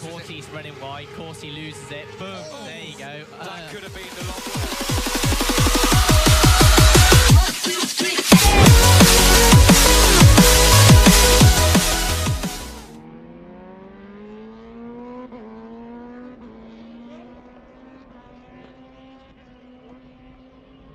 Corsi's running wide, Corsi loses it, boom, there you go. That could have been the long one.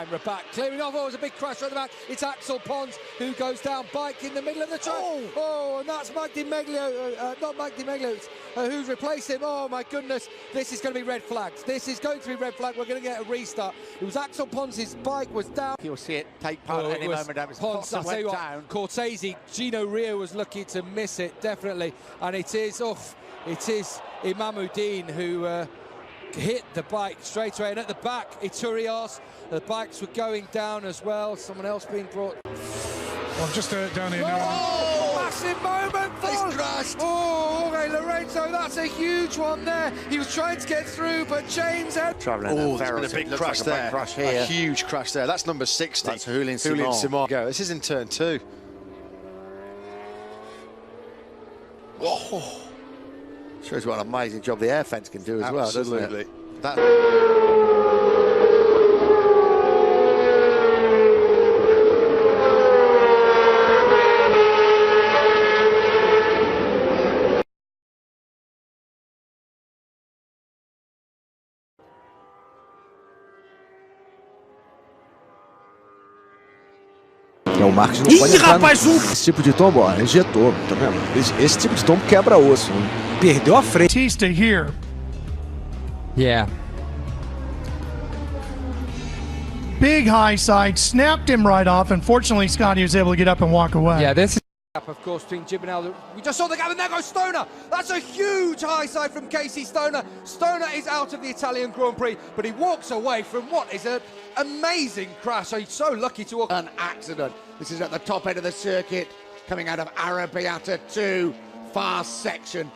We're back, clearing off. Oh, it was a big crash right at the back. It's Axel Pons who goes down, bike in the middle of the track. Oh, and that's Mike Di Meglio, not Mike Di Meglio, who's replaced him. Oh my goodness, this is going to be red flags. This is going to be red flag. We're going to get a restart. It was Axel Pons' bike was down. You'll see it take part at any moment. That was Pons, that went down. Cortese, Gino Rio was lucky to miss it, definitely. And it is Imamuddin who hit the bike straight away, and at the back Iturias, the bikes were going down as well. Someone else being brought. Well, just down here now. Oh, massive moment for crashed. Oh, okay, Lorenzo, that's a huge one there. He was trying to get through, but James had travelling. Oh, there's been a big crash there. A huge crash there. That's number 60. That's Julian Simon. Go. This is in turn 2. Oh. Shows what an amazing job the air fence can do as well, doesn't it? O Marcos não pode entrar esse tipo de tombo, ó, injetou, tá vendo? Esse tipo de tombo quebra osso, perdeu a frente. Batista here. Yeah. Big high side, snapped him right off. Unfortunately, Scotty was able to get up and walk away. Yeah, this is of course between Gibinel. We just saw the gap, and there goes Stoner. That's a huge high side from Casey Stoner. Stoner is out of the Italian Grand Prix, but he walks away from what is an amazing crash. So he's so lucky to walk. An accident. This is at the top end of the circuit, coming out of Arrabbiata 2, fast section.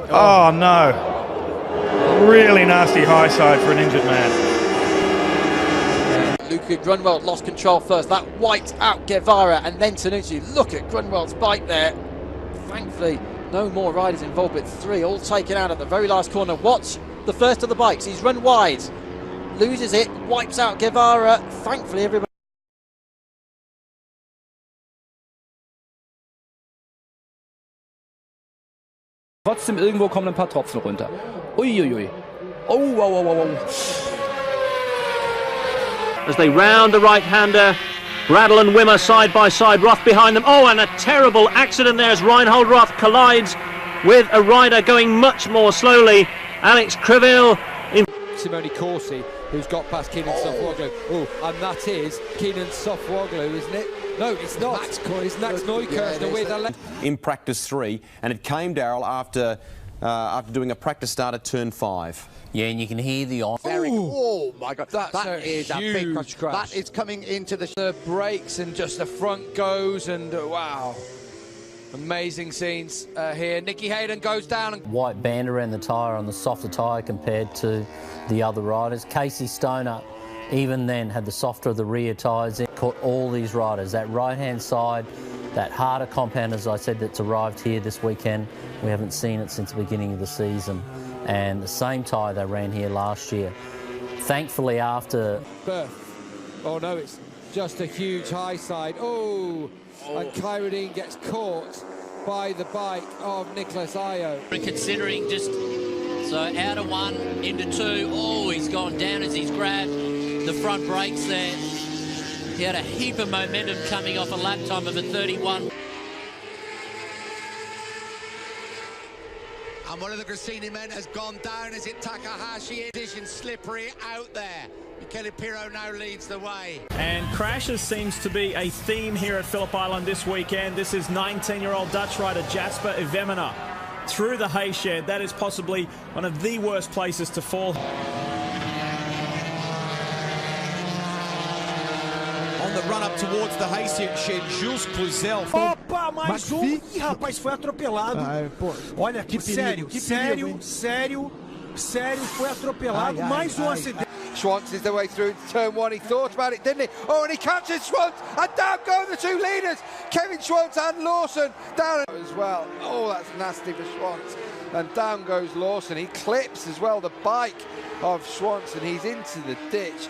Oh no. Really nasty high side for an injured man. Luca Grunwald lost control first. That wiped out Guevara and then Tanucci. Look at Grunwald's bike there. Thankfully, no more riders involved, but 3 all taken out at the very last corner. Watch the first of the bikes. He's run wide, loses it, wipes out Guevara. Thankfully, everybody. Trotzdem irgendwo kommen ein paar Tropfen runter. Uiuiui. Oh. As they round the right-hander, Bradle and Wimmer side by side, Roth behind them. Oh, and a terrible accident there as Reinhold Roth collides with a rider going much more slowly. Alex Creville in Simone Corsi, who's got past Kenan Sofuoglu. Oh, and that is Kenan Sofuoglu, isn't it? No, it's not. It's Max Neukirchner with a left. In practice 3, and it came, Darryl, after doing a practice start at turn 5. Yeah, and you can hear the on. Oh my God, that is a big crash. That is coming into the brakes, and just the front goes, and wow. Amazing scenes here. Nicky Hayden goes down. White band around the tyre on the softer tyre compared to the other riders. Casey Stoner, even then, had the softer of the rear tyres. It caught all these riders. That right-hand side, that harder compound, as I said, that's arrived here this weekend. We haven't seen it since the beginning of the season. And the same tyre they ran here last year. Thankfully, after... Oh no, it's just a huge high side. Oh. And Kyrodine gets caught by the bike of Nicholas Ayo. Considering just, so out of 1 into 2. Oh, he's gone down as he's grabbed the front brakes there. He had a heap of momentum coming off a lap time of a 31. And one of the Grassini men has gone down. Is it Takahashi? Edition slippery out there. Michele Pirro now leads the way. And crashes seems to be a theme here at Phillip Island this weekend. This is 19-year-old Dutch rider Jasper Ivemina through the hay shed. That is possibly one of the worst places to fall. On the run up towards the hay shed, Jules Cluzel. Opa, mais Ih, rapaz, foi atropelado. Olha, sério, foi atropelado. Mais acidente. Schwantz is the way through turn 1. He thought about it, didn't he? Oh, and he catches Schwantz, and down go the 2 leaders. Kevin Schwantz and Lawson down as well. Oh, that's nasty for Schwantz. and down goes Lawson. He clips as well the bike of Swanson. He's into the ditch.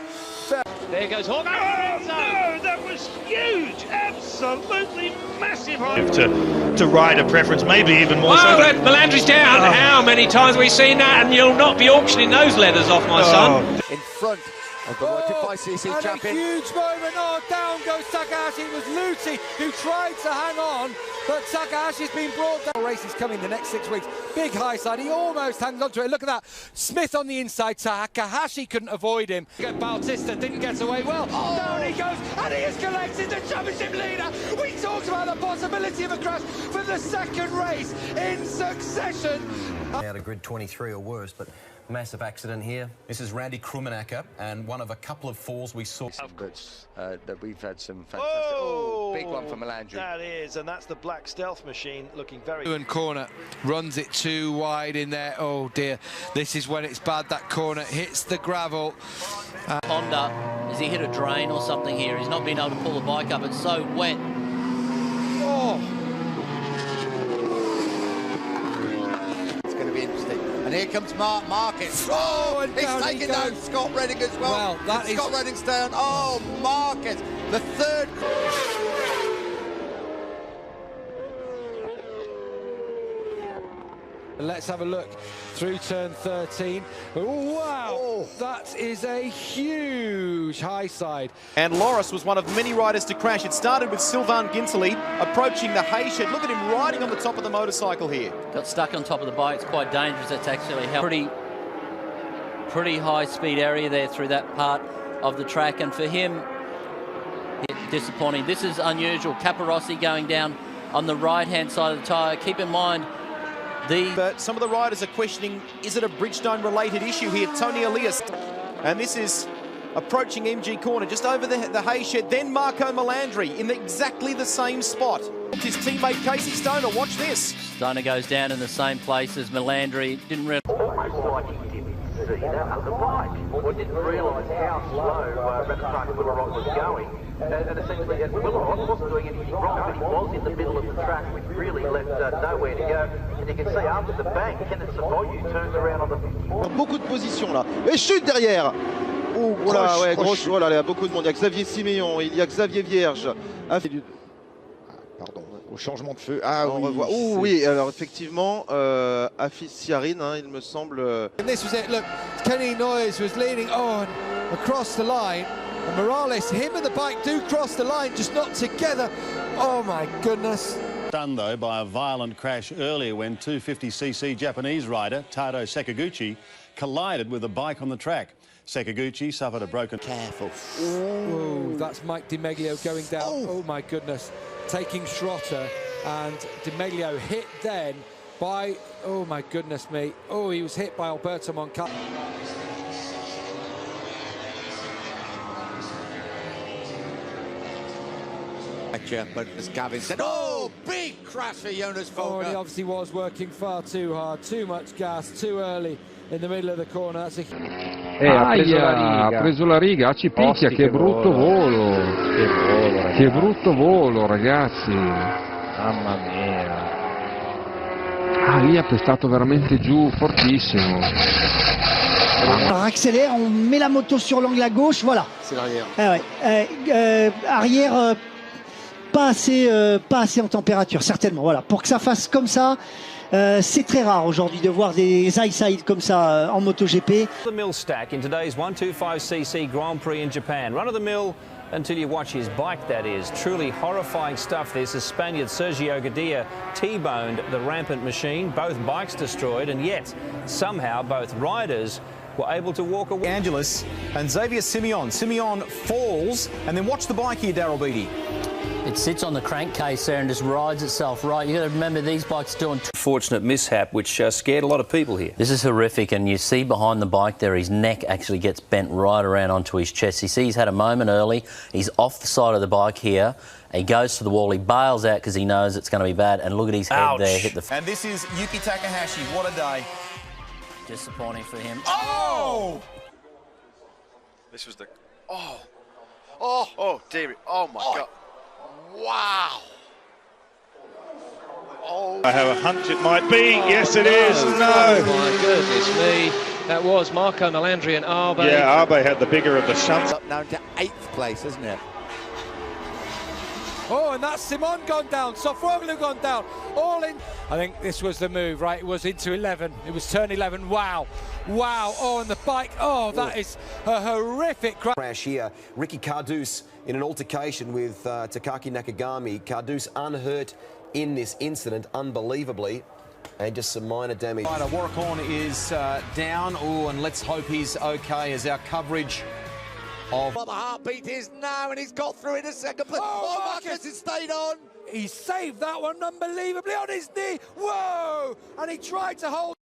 There goes Hawk. Oh, no, that was huge. Absolutely massive. To rider preference, maybe even more so. Melandri's down. Oh. How many times have we seen that? And you'll not be auctioning those leathers off, my son. In front of the YTFI champion. A huge moment. Oh, down goes Takahashi. It was Luti who tried to hang on, but Takahashi's been brought down. Race is coming the next 6 weeks. Big high side. He almost hangs on to it. Look at that. Smith on the inside. Takahashi couldn't avoid him. Bautista didn't get away well. Oh. Down he goes, and he has collected the championship leader. We talked about the possibility of a crash for the second race in succession. Out of grid 23 or worse, but massive accident here. This is Randy Kecelaka, and one of a couple of falls we saw. That we've had some fantastic. Oh, big one for Melandri. That is, and that's the black stealth machine looking very. Corner runs it too wide in there. Oh dear, this is when it's bad. That corner hits the gravel. Honda, has he hit a drain or something here? He's not been able to pull the bike up. It's so wet. Oh. And here comes Mark Marcus. Oh, and he's taking down Scott Redding as well. Scott Redding's down. Oh, Marcus, the third. Let's have a look through turn 13. Oh, wow, that is a huge high side. And Loris was one of many riders to crash. It started with Sylvain Ginsley approaching the hay shed. Look at him riding on the top of the motorcycle here. Got stuck on top of the bike. It's quite dangerous. That's actually pretty high speed area there through that part of the track. And for him, disappointing. This is unusual. Caparossi going down on the right-hand side of the tyre. Keep in mind, but some of the riders are questioning, is it a Bridgestone related issue here? Tony Elias, and this is approaching MG corner, just over the hay shed, then Marco Melandri in exactly the same spot. His teammate Casey Stoner, watch this. Stoner goes down in the same place as Melandri. Didn't really... Almost like he didn't see that on the bike, or didn't realise how slow Renaissance Willerot was going. And essentially, Willerot wasn't doing anything wrong, but he was in the middle of the track, which really left nowhere to go. And you can see after the bank, Kenneth Savoyu turns around on the... Beaucoup de positions là. Et chute derrière. Oh, voilà, ouais, grosse, voilà, il y a beaucoup de monde. Il y a Xavier Siméon, il y a Xavier Vierge. Pardon, au changement de feu. Ah on oui, revoit. Oh oui, alors effectivement, Afis Siarine, hein, il me semble. And this was it. Look, Kenny Noyes was leaning on across the line. And Morales, him and the bike do cross the line, just not together. Oh my goodness. Stunned though by a violent crash earlier when 250cc Japanese rider Tado Sakaguchi collided with a bike on the track. Sakaguchi suffered a broken... Careful. Oh, that's Mike Di Meglio going down. Oh my goodness. Taking Schrotter, and Di Meglio hit then by... Oh my goodness me. Oh, he was hit by Alberto Moncada. But as Gavin said, oh, big crash for Jonas Folger. Oh, and he obviously was working far too hard, too much gas, too early in the middle of the corner. That's a... ha preso la riga, ci picchia, che brutto volo. Che brutto volo, ragazzi. Mamma mia. Ah, lì ha pestato veramente giù, fortissimo. On accélère, on met la moto sur l'angle à gauche, voilà. C'est l'arrière. Ah ouais. Arrière, pas assez en température, certainement. Voilà. Pour que ça fasse comme ça, c'est très rare aujourd'hui de voir des high side comme ça en MotoGP. The mill stack in today's 125cc Grand Prix in Japan. Run of the mill until you watch his bike, that is. Truly horrifying stuff this as Spaniard Sergio Gadea T-boned the rampant machine, both bikes destroyed, and yet somehow both riders were able to walk away. Angelis and Xavier Simeon. Simeon falls, and then watch the bike here, Daryl Beattie. It sits on the crankcase there and just rides itself right. You've got to remember these bikes doing... Fortunate mishap which scared a lot of people here. This is horrific, and you see behind the bike there, his neck actually gets bent right around onto his chest. You see he's had a moment early. He's off the side of the bike here. He goes to the wall. He bails out because he knows it's going to be bad. And look at his head there. Hit the... And this is Yuki Takahashi. What a day. Disappointing for him. Oh! This was the... Oh! Oh! Oh, dear. Oh, my God. Wow! I have a hunch it might be. Yes, it is. No. Oh, my goodness me. That was Marco Melandri and Arbe. Yeah, Arbe had the bigger of the shunts. Up now to 8th place, isn't it? Oh, and that's Simon gone down, Sofroglu gone down, all in. I think this was the move, right? It was into 11. It was turn 11. Wow. Wow. Oh, and the bike. Oh, that is a horrific crash here. Ricky Carduce in an altercation with Takaki Nakagami. Carduce unhurt in this incident, unbelievably. And just some minor damage. Warricorn is down. Oh, and let's hope he's okay as our coverage of... Well, the heartbeat is now, and he's got through in a second place. Oh, Marcus has stayed on. He saved that one unbelievably on his knee. Whoa! And he tried to hold.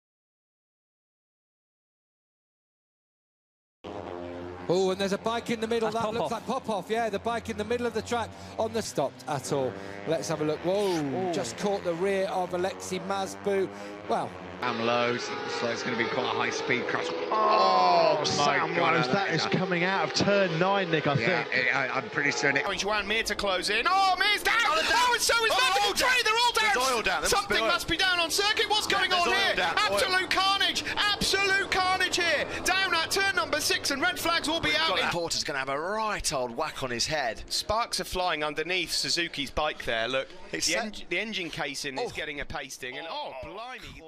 Oh, and there's a bike in the middle. That looks like Popov. Yeah, the bike in the middle of the track on the stopped at all. Let's have a look. Whoa, just caught the rear of Alexei Mazbu. Well, I'm low, so it's going to be quite a high-speed crash. Oh, Sam Rose, that is coming out of turn 9, Nick, I think. I'm pretty certain. Juan Mir to close in. Oh, Mir's down! Oh, and so is Maverick Trey. They're all down. There's oil down. Something must be down on circuit. What's going on here? Absolute carnage. Absolute carnage here. Down at turn number 6, and red flags will be out. Porter's going to have a right old whack on his head. Sparks are flying underneath Suzuki's bike there. Look, the engine casing is getting a pasting, and blimey.